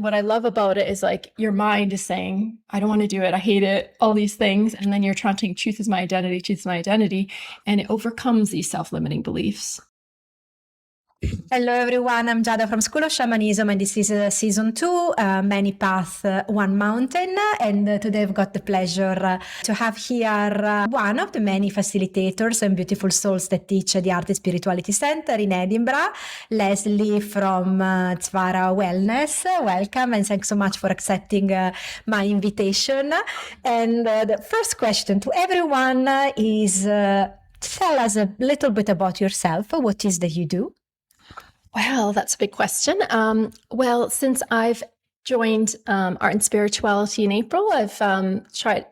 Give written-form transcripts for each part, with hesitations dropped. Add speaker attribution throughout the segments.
Speaker 1: What I love about it is like your mind is saying, I don't want to do it. I hate it, all these things. And then you're chanting, truth is my identity, truth is my identity. And it overcomes these self-limiting beliefs.
Speaker 2: Hello everyone, I'm Giada from School of Shamanism, and this is season 2, Many Paths, One Mountain. And today I've got the pleasure to have here one of the many facilitators and beautiful souls that teach at the Art and Spirituality Center in Edinburgh, Lesley from ZVARÀ Wellness. Welcome, and thanks so much for accepting my invitation. And the first question to everyone is, tell us a little bit about yourself. What is that you do?
Speaker 1: Well, that's a big question. Well, since I've joined Art and Spirituality in April, I've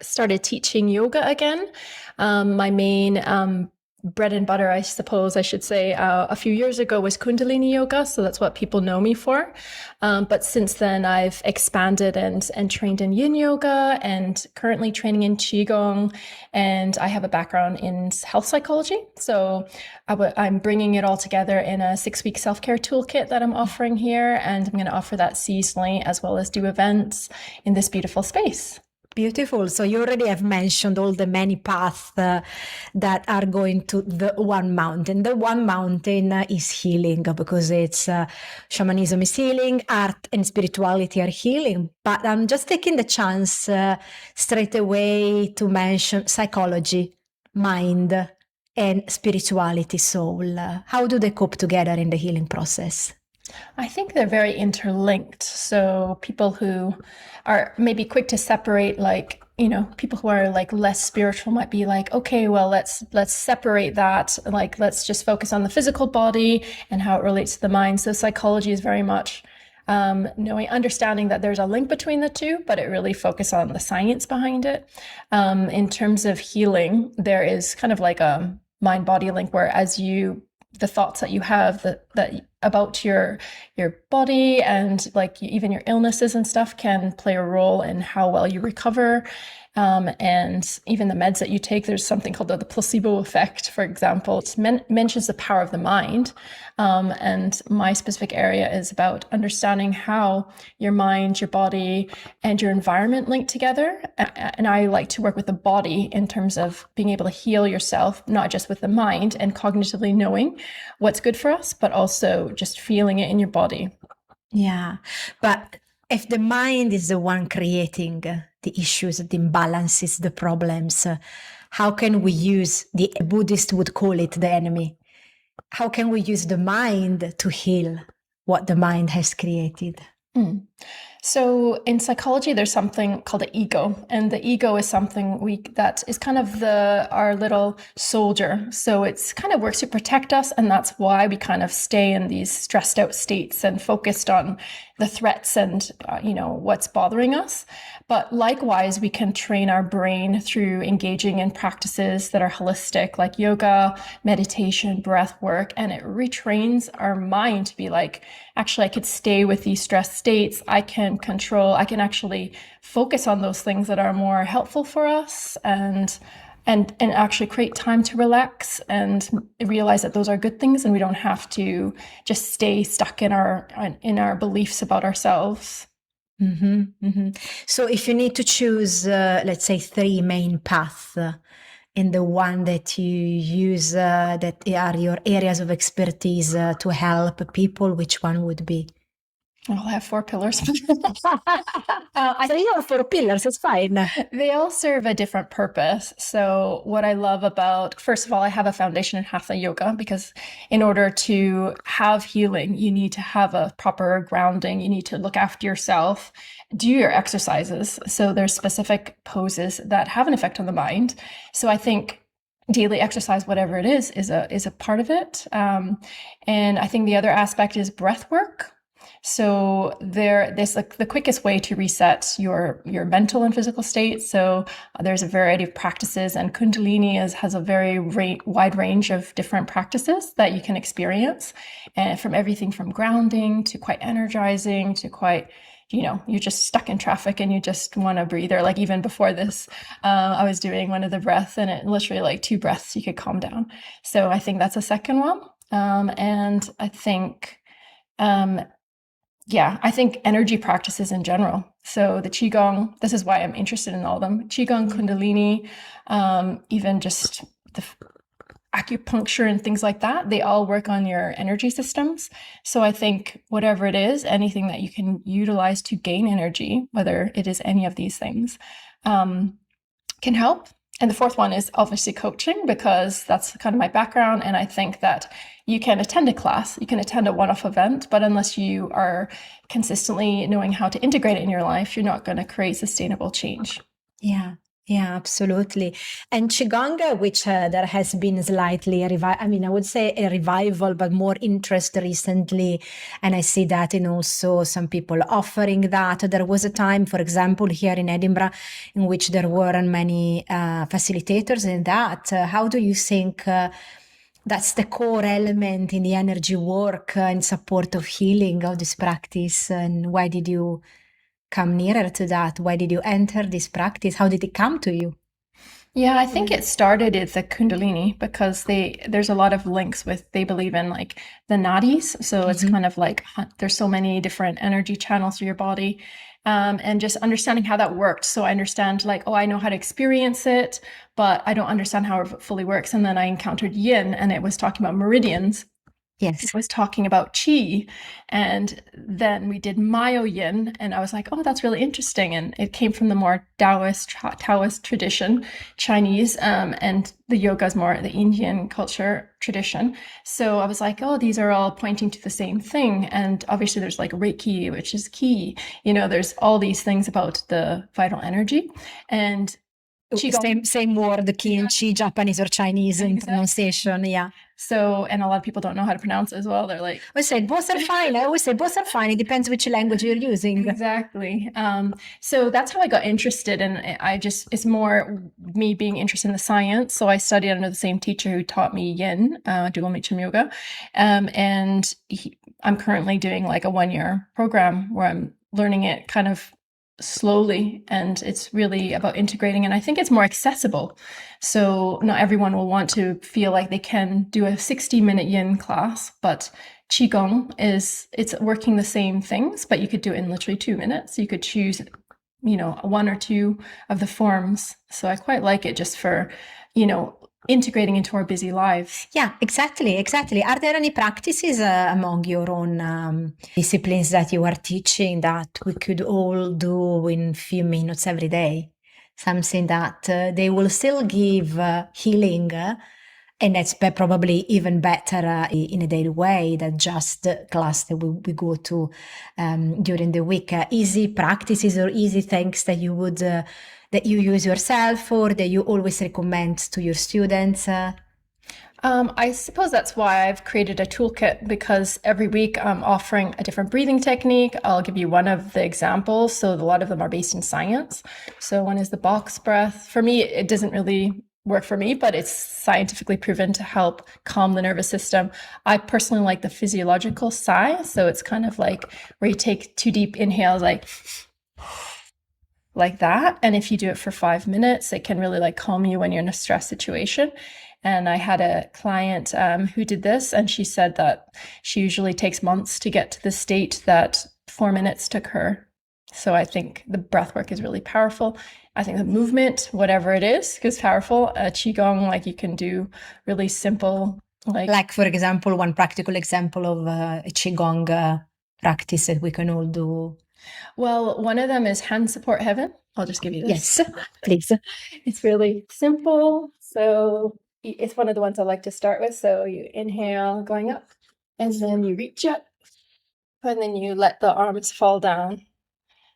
Speaker 1: started teaching yoga again. My main bread and butter, I suppose I should say, a few years ago was Kundalini Yoga. So that's what people know me for. But since then, I've expanded and trained in Yin Yoga and currently training in Qigong. And I have a background in health psychology. So I'm bringing it all together in a 6-week self-care toolkit that I'm offering here. And I'm going to offer that seasonally as well as do events in this beautiful space.
Speaker 2: Beautiful. So you already have mentioned all the many paths that are going to the one mountain. The one mountain is healing, because it's shamanism is healing, art and spirituality are healing. But I'm just taking the chance straight away to mention psychology, mind, and spirituality, soul. How do they cope together in the healing process?
Speaker 1: I think they're very interlinked. So people who are maybe quick to separate, like, people who are like less spiritual might be like, okay, well, let's separate that. Like, let's just focus on the physical body and how it relates to the mind. So psychology is very much understanding that there's a link between the two, but it really focuses on the science behind it. In terms of healing, there is kind of like a mind-body link where the thoughts that you have that about your body and like even your illnesses and stuff can play a role in how well you recover. And even the meds that you take, there's something called the placebo effect, for example. It mentions the power of the mind. And my specific area is about understanding how your mind, your body, and your environment link together. And I like to work with the body in terms of being able to heal yourself, not just with the mind and cognitively knowing what's good for us, but also just feeling it in your body.
Speaker 2: Yeah, but if the mind is the one creating the issues, the imbalances, the problems, how can we use, the Buddhist would call it the enemy, how can we use the mind to heal what the mind has created?
Speaker 1: So in psychology, there's something called the ego, and the ego is something that is kind of our little soldier. So it's kind of works to protect us, and that's why we kind of stay in these stressed out states and focused on the threats and what's bothering us. But likewise, we can train our brain through engaging in practices that are holistic, like yoga, meditation, breath work, and it retrains our mind to be like, actually, I could stay with these stress states. I can actually focus on those things that are more helpful for us and actually create time to relax and realize that those are good things, and we don't have to just stay stuck in our beliefs about ourselves.
Speaker 2: Mm-hmm, mm-hmm. So if you need to choose, let's say, 3 main paths in the one that you use that are your areas of expertise to help people, which one would be?
Speaker 1: I'll have 4 pillars.
Speaker 2: So you have 4 pillars, it's fine.
Speaker 1: They all serve a different purpose. So what I love about, first of all, I have a foundation in Hatha Yoga, because in order to have healing, you need to have a proper grounding. You need to look after yourself, do your exercises. So there's specific poses that have an effect on the mind. So I think daily exercise, whatever it is a part of it. And I think the other aspect is breath work. So there's like the quickest way to reset your mental and physical state. So there's a variety of practices, and Kundalini has a very wide range of different practices that you can experience, and from everything from grounding to quite energizing to quite, you're just stuck in traffic and you just want to breathe. Or like even before this, I was doing one of the breaths, and it literally like 2 breaths, you could calm down. So I think that's a second one. And I think, yeah, I think energy practices in general. So the Qigong, this is why I'm interested in all of them. Qigong, Kundalini, even just the acupuncture and things like that, they all work on your energy systems. So I think whatever it is, anything that you can utilize to gain energy, whether it is any of these things, can help. And the fourth one is obviously coaching, because that's kind of my background. And I think that you can attend a class, you can attend a one-off event, but unless you are consistently knowing how to integrate it in your life, you're not going to create sustainable change.
Speaker 2: Yeah. Yeah, absolutely. And Qigong, which there has been slightly I would say a revival, but more interest recently. And I see that in also some people offering that. There was a time, for example, here in Edinburgh, in which there weren't many facilitators in that. How do you think that's the core element in the energy work in support of healing of this practice? And why did you come nearer to that? Why did you enter this practice? How did it come to you?
Speaker 1: Yeah, I think it started at the Kundalini, because there's a lot of links with, they believe in like the nadis. So it's kind of like there's so many different energy channels through your body, and just understanding how that worked. So I understand like, oh, I know how to experience it, but I don't understand how it fully works. And then I encountered Yin, and it was talking about meridians.
Speaker 2: Yes.
Speaker 1: It was talking about Qi, and then we did Myo Yin, and I was like, oh, that's really interesting. And it came from the more Taoist tradition, Chinese, and the yoga is more the Indian culture tradition. So I was like, oh, these are all pointing to the same thing. And obviously there's like Reiki, which is Qi, there's all these things about the vital energy. And
Speaker 2: same word, Qi and Qi, Japanese or Chinese in pronunciation. Yeah.
Speaker 1: So, and a lot of people don't know how to pronounce it as well. They're like,
Speaker 2: I said both are fine. I always say both are fine. It depends which language you're using.
Speaker 1: Exactly. So that's how I got interested. And it's more me being interested in the science. So I studied under the same teacher who taught me Yin, dual Yin Yoga. And I'm currently doing like a 1-year program where I'm learning it kind of slowly, and it's really about integrating, and I think it's more accessible. So not everyone will want to feel like they can do a 60-minute Yin class, but Qigong it's working the same things, but you could do it in literally 2 minutes. You could choose, 1 or 2 of the forms. So I quite like it just for, integrating into our busy lives.
Speaker 2: Yeah, exactly. Are there any practices among your own disciplines that you are teaching that we could all do in a few minutes every day? Something that they will still give healing, and that's probably even better in a daily way than just the class that we go to during the week. Easy practices or easy things that you would that you use yourself, or that you always recommend to your students?
Speaker 1: I suppose that's why I've created a toolkit, because every week I'm offering a different breathing technique. I'll give you one of the examples. So a lot of them are based in science. So one is the box breath. For me, it doesn't really work for me, but it's scientifically proven to help calm the nervous system. I personally like the physiological sigh. So it's kind of like where you take 2 deep inhales, like that. And if you do it for 5 minutes, it can really like calm you when you're in a stress situation. And I had a client who did this, and she said that she usually takes months to get to the state that 4 minutes took her. So I think the breath work is really powerful. I think the movement, whatever it is powerful. Qigong, like you can do really simple,
Speaker 2: like for example, one practical example of a Qigong practice that we can all do.
Speaker 1: Well, one of them is hand support heaven. I'll just give you this.
Speaker 2: Yes, please.
Speaker 1: It's really simple. So it's one of the ones I like to start with. So you inhale going up, and then you reach up, and then you let the arms fall down.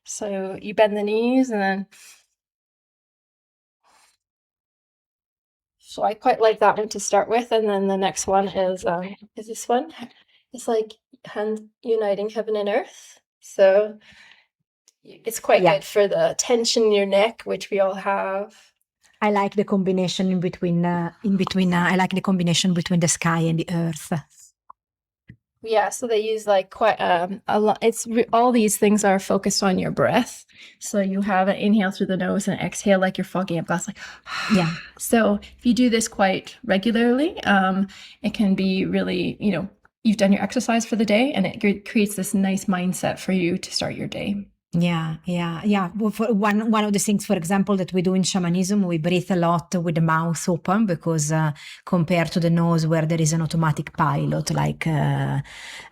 Speaker 1: So you bend the knees, and then. So I quite like that one to start with. And then the next one is this one. It's like hand uniting heaven and earth. So it's quite good for the tension in your neck, which we all have.
Speaker 2: I like the combination in between. I like the combination between the sky and the earth.
Speaker 1: Yeah, so they use like quite a lot. All these things are focused on your breath. So you have an inhale through the nose and exhale like you're fogging up glass, like
Speaker 2: yeah.
Speaker 1: So if you do this quite regularly, it can be really, you've done your exercise for the day, and it creates this nice mindset for you to start your day.
Speaker 2: Yeah. Well, for one of the things, for example, that we do in shamanism, we breathe a lot with the mouth open, because compared to the nose, where there is an automatic pilot, like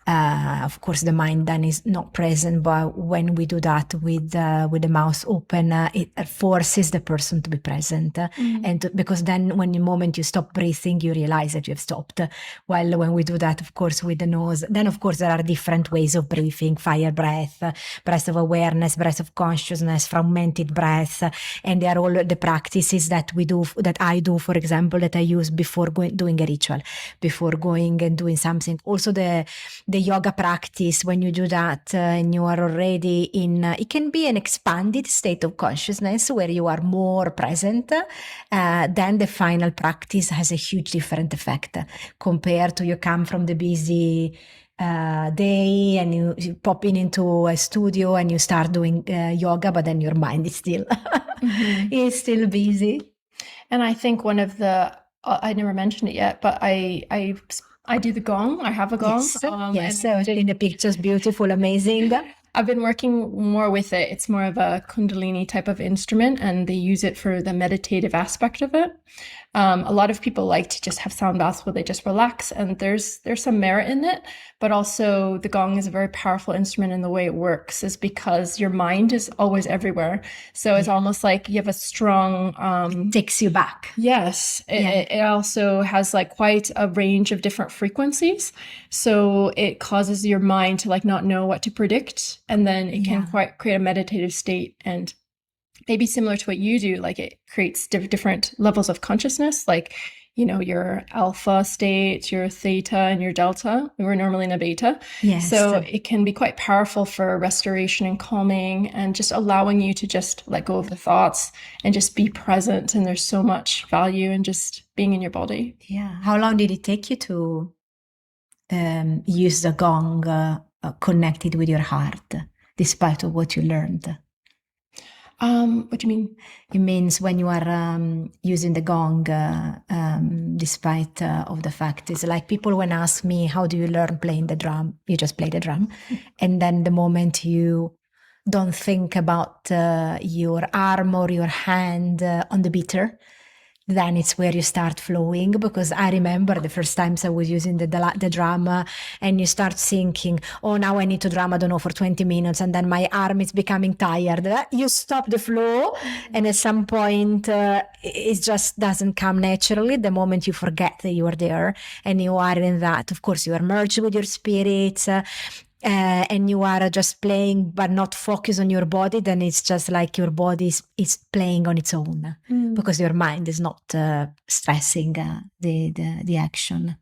Speaker 2: of course the mind then is not present, but when we do that with the mouth open, it forces the person to be present, and because then when the moment you stop breathing, you realize that you have stopped. While when we do that, of course, with the nose, then of course there are different ways of breathing: fire breath, breath of awareness, breath of consciousness, fragmented breath, and they are all the practices that we do, that I do, for example, that I use before doing a ritual, before going and doing something. Also the yoga practice, when you do that and you are already in, it can be an expanded state of consciousness where you are more present, then the final practice has a huge different effect compared to you come from the busy day and you pop into a studio and you start doing yoga, but then your mind is still is still busy.
Speaker 1: And I think one of the I never mentioned it yet, but I do the gong. I have a gong.
Speaker 2: Yes, in the pictures, beautiful, amazing.
Speaker 1: I've been working more with it. It's more of a Kundalini type of instrument, and they use it for the meditative aspect of it. A lot of people like to just have sound baths where they just relax, and there's some merit in it. But also the gong is a very powerful instrument, and the way it works is because your mind is always everywhere. So it's almost like you have a strong...
Speaker 2: it takes you back.
Speaker 1: Yes. It also has like quite a range of different frequencies. So it causes your mind to like not know what to predict. And then it can quite create a meditative state, and maybe similar to what you do, like it creates different levels of consciousness, like, you know, your alpha state, your theta, and your delta. We're normally in a beta.
Speaker 2: Yes.
Speaker 1: So it can be quite powerful for restoration and calming, and just allowing you to just let go of the thoughts and just be present. And there's so much value in just being in your body.
Speaker 2: Yeah. How long did it take you to use the gong connected with your heart, despite of what you learned?
Speaker 1: What do you mean?
Speaker 2: It means when you are using the gong, despite of the fact, it's like people when ask me, how do you learn playing the drum? You just play the drum. And then the moment you don't think about your arm or your hand on the beater, then it's where you start flowing. Because I remember the first times I was using the drum, and you start thinking, oh, now I need to drum, I don't know, for 20 minutes, and then my arm is becoming tired. You stop the flow, and at some point it just doesn't come naturally. The moment you forget that you are there and you are in that, of course, you are merged with your spirit, and you are just playing but not focused on your body, then it's just like your body is playing on its own, because your mind is not stressing the action.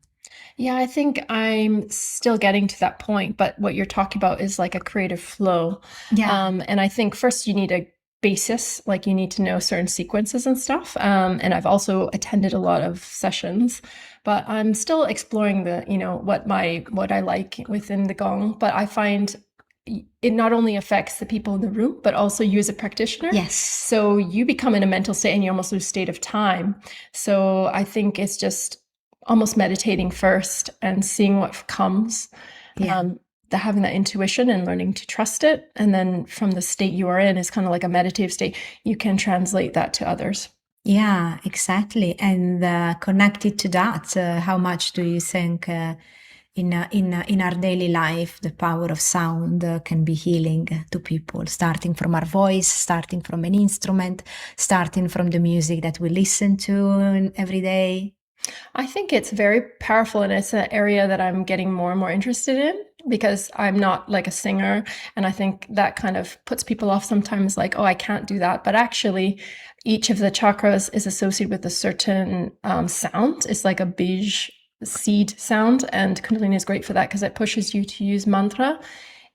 Speaker 1: Yeah, I think I'm still getting to that point, but what you're talking about is like a creative flow. And I think first you need a basis, like you need to know certain sequences and stuff. And I've also attended a lot of sessions, but I'm still exploring the, you know, what I like within the gong. But I find it not only affects the people in the room, but also you as a practitioner.
Speaker 2: Yes.
Speaker 1: So you become in a mental state and you almost lose state of time. So I think it's just almost meditating first and seeing what comes. Having that intuition and learning to trust it. And then from the state you are in is kind of like a meditative state. You can translate that to others.
Speaker 2: Yeah, exactly. And connected to that, how much do you think in our daily life, the power of sound can be healing to people, starting from our voice, starting from an instrument, starting from the music that we listen to every day?
Speaker 1: I think it's very powerful, and it's an area that I'm getting more and more interested in, because I'm not like a singer, and I think that kind of puts people off sometimes, like, oh, I can't do that. But actually, each of the chakras is associated with a certain sound. It's like a bij seed sound, and Kundalini is great for that because it pushes you to use mantra.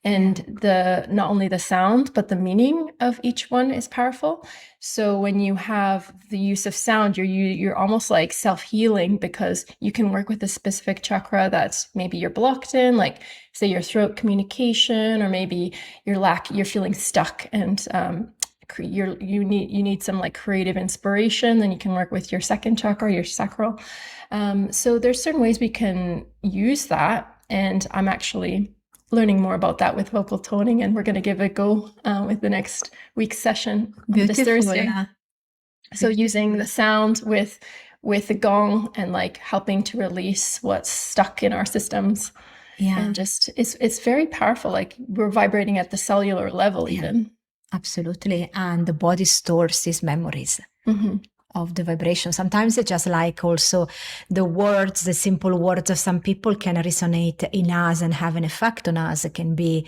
Speaker 1: And not only the sound, but the meaning of each one is powerful. So when you have the use of sound, you're almost like self-healing, because you can work with a specific chakra that's maybe you're blocked in, like say your throat communication, or maybe you're feeling stuck, and you need some like creative inspiration. Then you can work with your second chakra, your sacral. So there's certain ways we can use that. And I'm actually learning more about that with vocal toning, and we're going to give it a go with the next week's session this Thursday. So using the sound with the gong and like helping to release what's stuck in our systems. Yeah. And just it's very powerful. Like we're vibrating at the cellular level even.
Speaker 2: Absolutely. And the body stores these memories of the vibration. Sometimes it's just like also the words, the simple words of some people can resonate in us and have an effect on us. It can be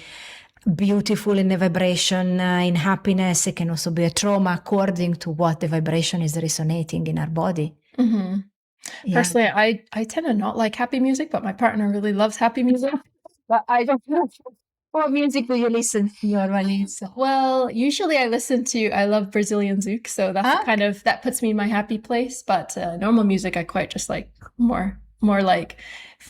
Speaker 2: beautiful in the vibration, in happiness. It can also be a trauma according to what the vibration is resonating in our body.
Speaker 1: Yeah. Personally, I tend to not like happy music, but my partner really loves happy music. But I don't know.
Speaker 2: What music do you listen normally?
Speaker 1: Well, usually I love Brazilian zouk, so that's that puts me in my happy place. But normal music, I quite just like more like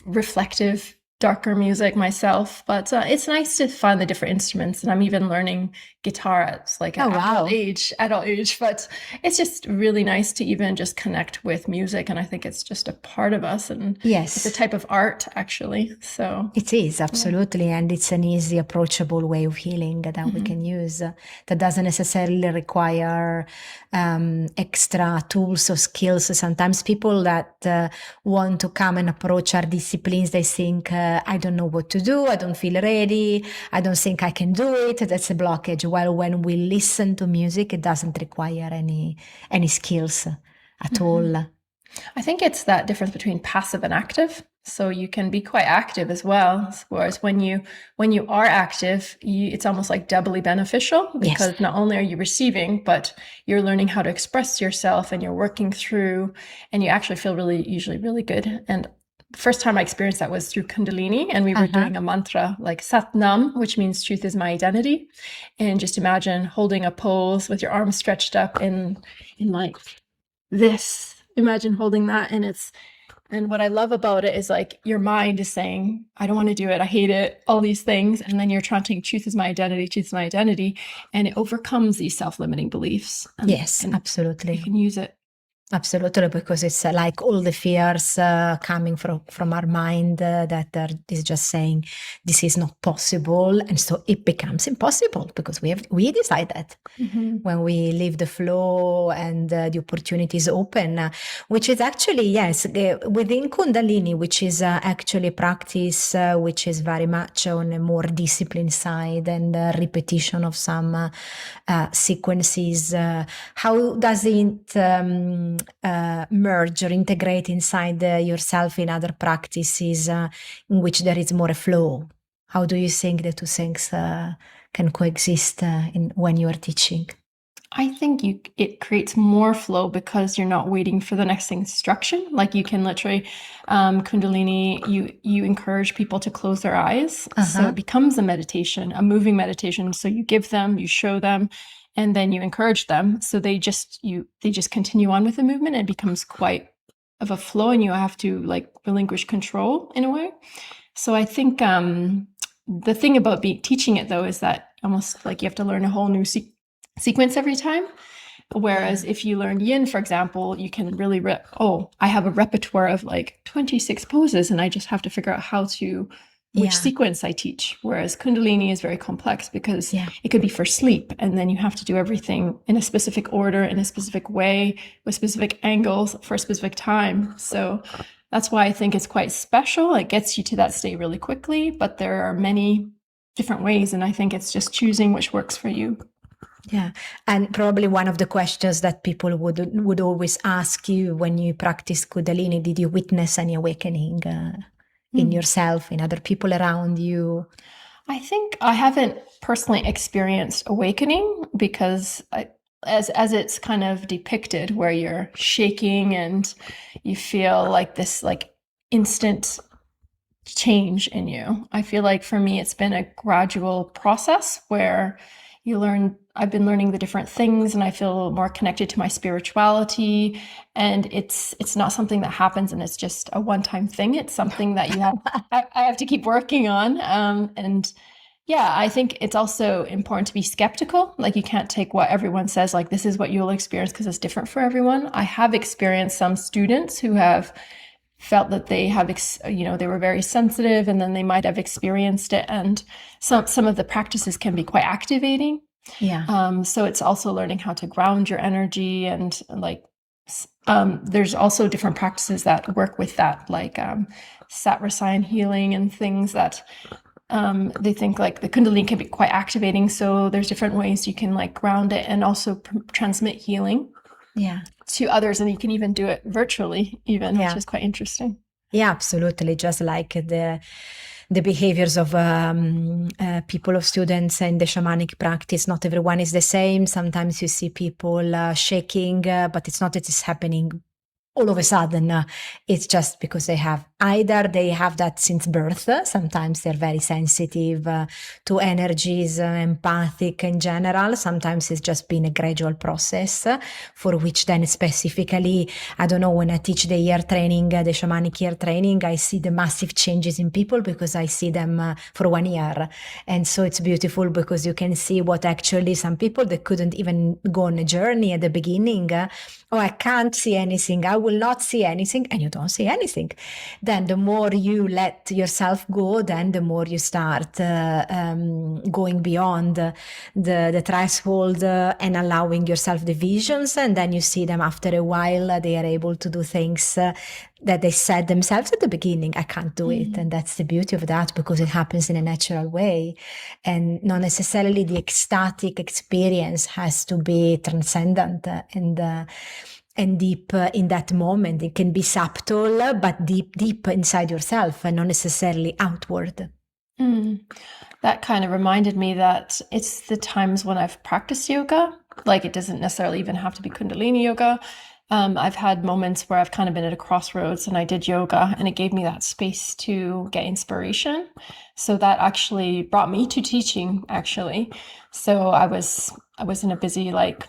Speaker 1: reflective, darker music myself. But it's nice to find the different instruments, and I'm even learning guitar at like an adult age. But it's just really nice to even just connect with music, and I think it's just a part of us, and it's a type of art actually. So
Speaker 2: it is absolutely, and it's an easy, approachable way of healing that we can use. That doesn't necessarily require extra tools or skills. Sometimes people that want to come and approach our disciplines, they think, I don't know what to do, I don't feel ready, I don't think I can do it. That's a blockage. Well, when we listen to music, it doesn't require any skills at all.
Speaker 1: I think it's that difference between passive and active. So you can be quite active as well. Whereas when you are active, it's almost like doubly beneficial, because not only are you receiving, but you're learning how to express yourself, and you're working through, and you actually feel usually really good. And the first time I experienced that was through Kundalini, and we were doing a mantra like Sat Nam, which means truth is my identity. And just imagine holding a pose with your arms stretched up in like this. Imagine holding that, and what I love about it is like your mind is saying, I don't want to do it, I hate it, all these things. And then you're chanting, truth is my identity, truth is my identity. And it overcomes these self-limiting beliefs.
Speaker 2: And absolutely.
Speaker 1: You can use it.
Speaker 2: Absolutely, because it's like all the fears coming from our mind that is just saying this is not possible, and so it becomes impossible because we decide that when we leave the flow and the opportunities open, which is actually within Kundalini, which is actually practice which is very much on a more disciplined side and repetition of some sequences. How does it merge or integrate inside yourself in other practices in which there is more a flow? How do you think the two things can coexist when you are teaching?
Speaker 1: I think it creates more flow because you're not waiting for the next instruction. Like you can literally, Kundalini, you encourage people to close their eyes. So it becomes a meditation, a moving meditation. So you give them, you show them, and then you encourage them. So they just continue on with the movement, and it becomes quite of a flow, and you have to like relinquish control in a way. So I think the thing about teaching it though is that almost like you have to learn a whole new sequence every time. Whereas if you learn Yin, for example, you can really, I have a repertoire of like 26 poses, and I just have to figure out which sequence I teach. Whereas Kundalini is very complex because it could be for sleep, and then you have to do everything in a specific order, in a specific way, with specific angles for a specific time. So that's why I think it's quite special. It gets you to that state really quickly, but there are many different ways, and I think it's just choosing which works for you.
Speaker 2: Yeah, and probably one of the questions that people would always ask you when you practice Kundalini, did you witness any awakening in yourself, in other people around you?
Speaker 1: I think I haven't personally experienced awakening because as it's kind of depicted, where you're shaking and you feel like this like instant change in you. I feel like for me, it's been a gradual process where I've been learning the different things, and I feel more connected to my spirituality. And it's not something that happens and it's just a one-time thing. It's something that I have to keep working on. And yeah, I think it's also important to be skeptical. Like you can't take what everyone says, like this is what you'll experience, because it's different for everyone. I have experienced some students who have felt that they have, they were very sensitive, and then they might have experienced it. And some of the practices can be quite activating.
Speaker 2: Yeah.
Speaker 1: So it's also learning how to ground your energy, and like, there's also different practices that work with that, like ZVARÄ healing and things that they think like the Kundalini can be quite activating. So there's different ways you can like ground it and also transmit healing to others. And you can even do it virtually even, which is quite interesting.
Speaker 2: Yeah, absolutely. Just like the behaviors of people, of students in the shamanic practice. Not everyone is the same. Sometimes you see people shaking, but it's not that it's happening all of a sudden. It's just because they have that since birth. Sometimes they're very sensitive to energies, empathic in general. Sometimes it's just been a gradual process for which then specifically, I don't know, when I teach the ear training, the shamanic ear training, I see the massive changes in people because I see them for 1 year. And so it's beautiful because you can see what actually some people that couldn't even go on a journey at the beginning. Oh, I can't see anything. I will not see anything. And you don't see anything. Then the more you let yourself go, then the more you start going beyond the threshold and allowing yourself the visions. And then you see them after a while, they are able to do things that they said themselves at the beginning, I can't do it. And that's the beauty of that, because it happens in a natural way. And not necessarily the ecstatic experience has to be transcendent and deep in that moment. It can be subtle, but deep inside yourself and not necessarily outward.
Speaker 1: That kind of reminded me that it's the times when I've practiced yoga, like it doesn't necessarily even have to be Kundalini yoga. I've had moments where I've kind of been at a crossroads and I did yoga, and it gave me that space to get inspiration. So that actually brought me to teaching, actually. So I was in a busy like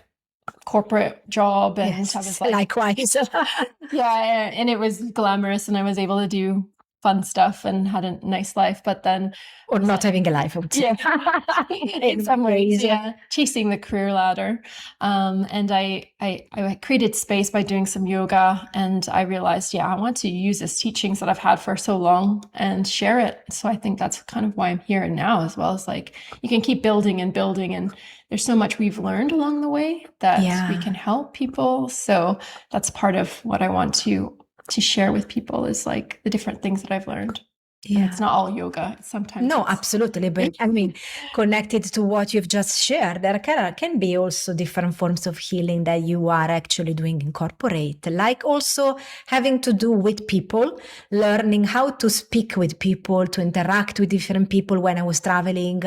Speaker 1: corporate job, and I was like,
Speaker 2: likewise.
Speaker 1: yeah, and it was glamorous, and I was able to do fun stuff and had a nice life, but then
Speaker 2: or not having a life, I would say.
Speaker 1: In some ways, chasing the career ladder. And I created space by doing some yoga, and I realized, I want to use this teachings that I've had for so long and share it. So I think that's kind of why I'm here and now, as well as like you can keep building and building, and there's so much we've learned along the way that we can help people. So that's part of what I want to share with people, is like the different things that I've learned. Yeah. And it's not all yoga. Sometimes.
Speaker 2: No, absolutely. But I mean, connected to what you've just shared, there can be also different forms of healing that you are actually doing incorporate, like also having to do with people, learning how to speak with people, to interact with different people. When I was traveling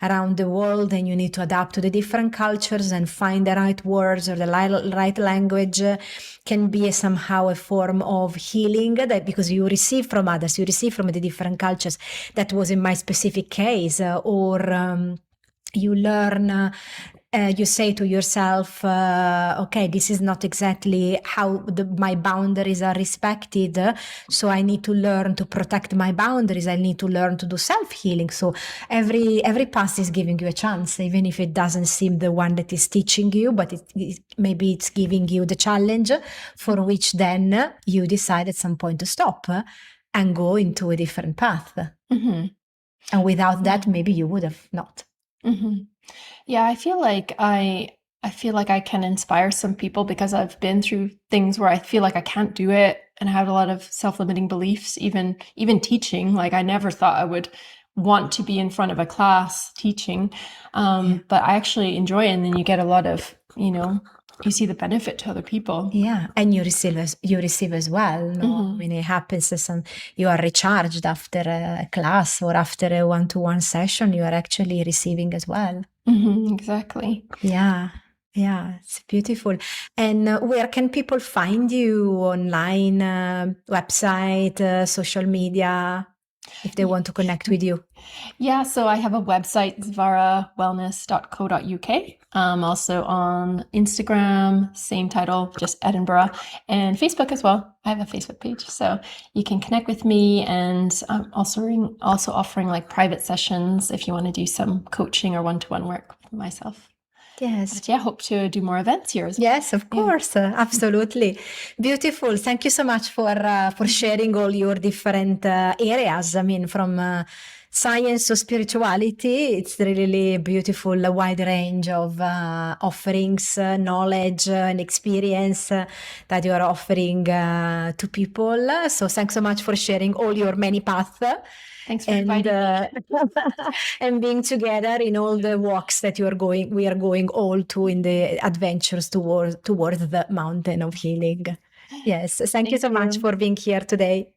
Speaker 2: around the world, and you need to adapt to the different cultures and find the right words or the right language, can be somehow a form of healing, that because you receive from others, you receive from the different cultures. That was in my specific case. Or you learn, you say to yourself, okay, this is not exactly how my boundaries are respected, so I need to learn to protect my boundaries. I need to learn to do self-healing. So every path is giving you a chance, even if it doesn't seem the one that is teaching you, but maybe it's giving you the challenge for which then you decide at some point to stop and go into a different path. Mm-hmm. And without that, maybe you would have not.
Speaker 1: Mm-hmm. Yeah, I feel like I can inspire some people, because I've been through things where I feel like I can't do it, and I have a lot of self-limiting beliefs, even teaching. Like I never thought I would want to be in front of a class teaching, but I actually enjoy it, and then you get a lot of, you see the benefit to other people.
Speaker 2: Yeah, and you receive as well. No? Mm-hmm. I mean, it happens you are recharged after a class or after a one-to-one session. You are actually receiving as well.
Speaker 1: Mm-hmm, exactly.
Speaker 2: Yeah, it's beautiful. And where can people find you online, website, social media, if they want to connect with you?
Speaker 1: Yeah, so I have a website, ZVARÄWellness.co.uk. Also on Instagram, same title, just Edinburgh, and Facebook as well. I have a Facebook page, so you can connect with me, and I'm also offering like private sessions if you want to do some coaching or one-to-one work with myself.
Speaker 2: Yes.
Speaker 1: But yeah, hope to do more events here as well.
Speaker 2: Yes, of course. Absolutely. Beautiful. Thank you so much for sharing all your different areas. I mean, from science to spirituality, it's really beautiful, a wide range of offerings, knowledge, and experience that you are offering to people. So thanks so much for sharing all your many paths.
Speaker 1: Thanks for inviting me.
Speaker 2: And being together in all the walks that we are going all to in the adventures towards the mountain of healing. Yes, thank you so much for being here today.